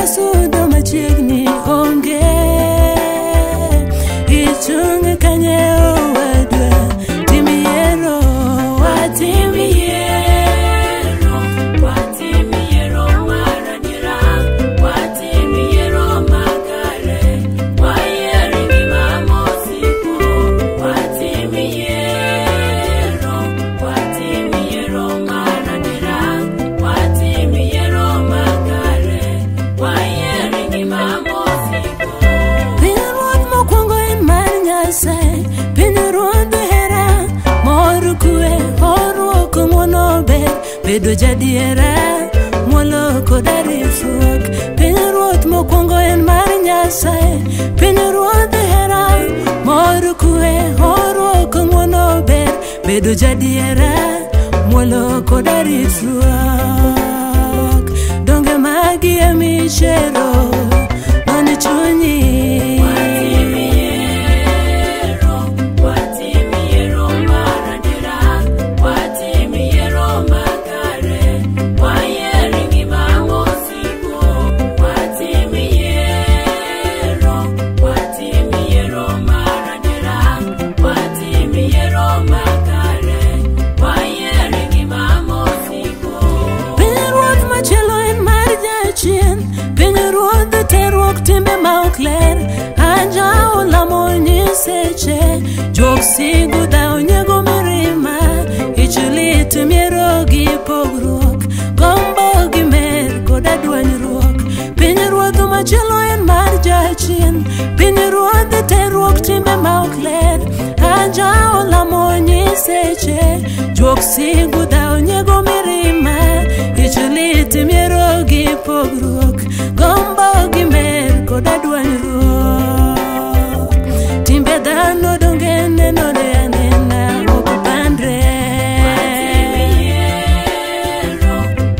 sudo machiegni onge ichung kanye wadwa timiero watimiero maranira watimiero magare wayeri ni mamosiko watimiero maranira watimiero magare wayeri ni mamosiko Pinruod mokwongo en mar Nyasaye Pinruod hera mor kwe horuok ng'wono ber bedo jadiera moloko darisruok Pinruod mokwongo en mar Nyasaye Pinruod hera mor kwe horuok ng'wono ber bedo jadiera moloko darisruok donge magi emichero noni chunyi watimiero maranira watimiero magare wayeri ni mamosiko watimiero maranira watimiero magare wayeri ni mamosiko Pinruoth machielo en mar jachien Pinruoth terruok timbe ma ok ler anja olamo nyiseche jok sigu dhao nyego mirima ichulit miero gi pogruok gombo gi mer koda dwanyruok Pinruoth machielo en mar jachien Pinruoth terruok timbe ma ok ler anja olamo nyiseche jok sigu dhao nyego mirima ichulit miero gi pogruok gombo gi mer koda dwanyruok timbe dhano donge nenore anena ok pandre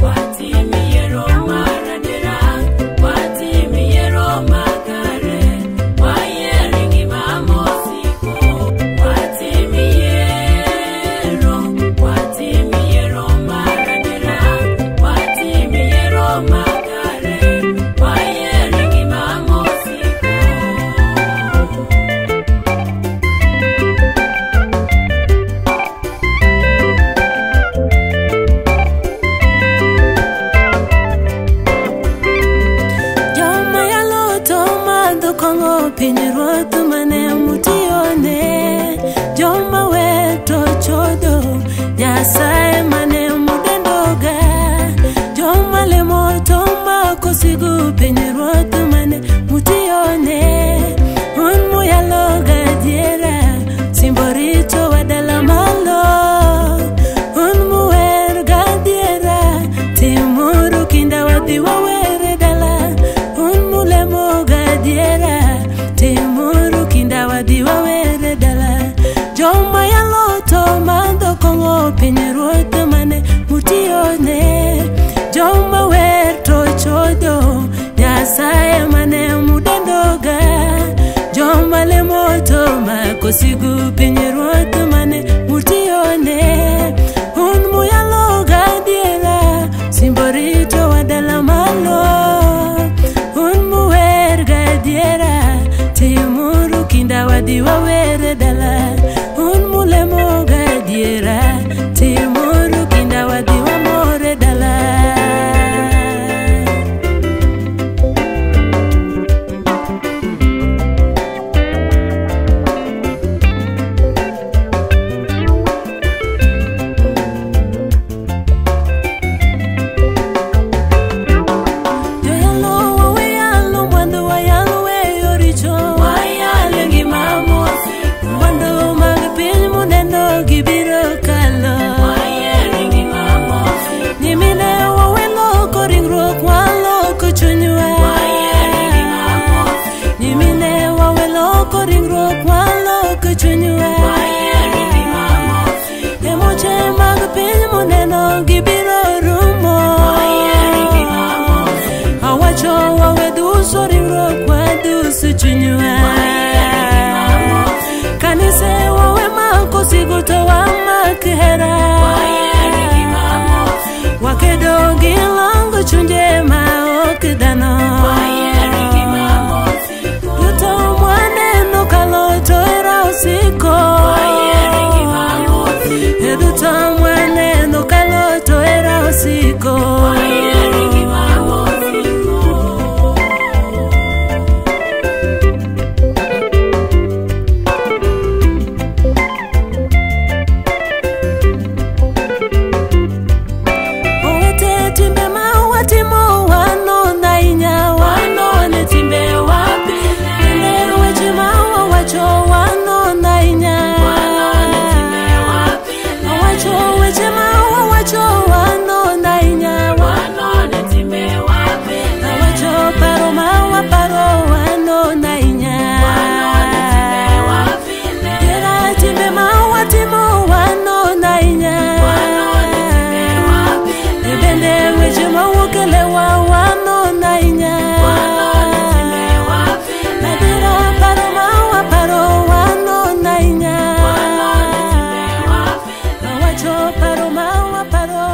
watimiero maranira watimiero magare wayeri ni mamosiko watimiero maranira watimiero magare wayeri ni mamosiko Joma yalo to madho kong'o Pinruoth mane mutione Joma weto chodo Nyasaye mane mudendoga Joma lemo to mako sigu Pinruoth mane mutione Un muyalo gadiera Simborito wadala malo Un muwer gadiera Timuru kinda wadhi wawere dala Un mulemo gadiera Timuru kinda wadhi wawere dala Joma yalo to madho kong'o Pinruoth mane mutione Joma wer to chodo Nyasaye mane mudendoga Joma lemo to mako sigu Pinruoth mane mutione Un muyalo gadiera Simborito wadala malo Un muwer gadiera Timuru kinda wadhi wawere dala Un mulemo gadiera Timuru kinda wadhi wamore dala Joyalo wayalo mwando wayalo weyo richo wayalo gi mamosiko mwando mag piny muneno gibiro kalo wayeri gi mamosiko nyimine waweloko ringruok waloko chunywa wayeri gi mamosiko nyimine waweloko ringruok waloko chunywa wayeri gi mamosiko emoche mag piny muneno gibiro rumo wayeri gi mamosiko awacho waweduso ringruok waduso chunywa kanise wawe mako sigu to wamak hera wakedo gi longo chunje ma ok dhano paro ma waparo